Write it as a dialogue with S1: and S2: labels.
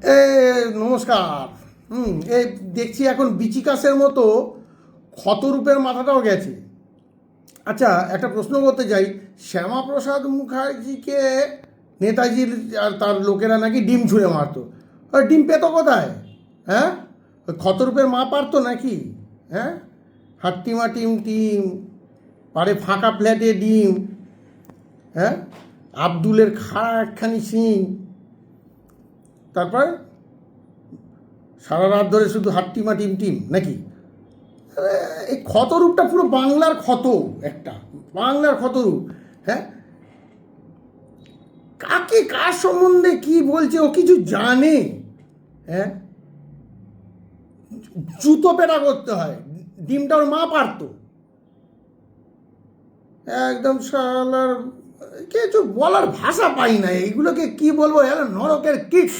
S1: এ নমস্কার। এই দেখছি এখন বিচিকাসের মতো ক্ষতরূপের মাথাটাও গেছে। আচ্ছা, একটা প্রশ্ন করতে চাই। শ্যামাপ্রসাদ মুখার্জিকে নেতাজির আর তার লোকেরা নাকি ডিম ছুঁড়ে মারতো। আর ডিম পেতো কোথায়? হ্যাঁ, ওই ক্ষতরূপের মা পারতো নাকি? হ্যাঁ, হাট্টিমা টিম টিম পারে ফাঁকা প্লেটে ডিম। হ্যাঁ, আব্দুলের খাড়া একখানি সিং, তারপর সারা রাত ধরে শুধু হাট্টিমা টিম টিম নাকি? এই ক্ষতরূপটা পুরো বাংলার ক্ষত, একটা বাংলার ক্ষতরূপ। হ্যাঁ, কাকে কার সম্বন্ধে কি বলছে ও কিছু জানে? হ্যাঁ, জুতো পেটা করতে হয়, ডিমটা ওর মা পারতো। একদম শালার কিছু বলার ভাষা পাই না, এইগুলোকে কি বলবো, নরকের কিট।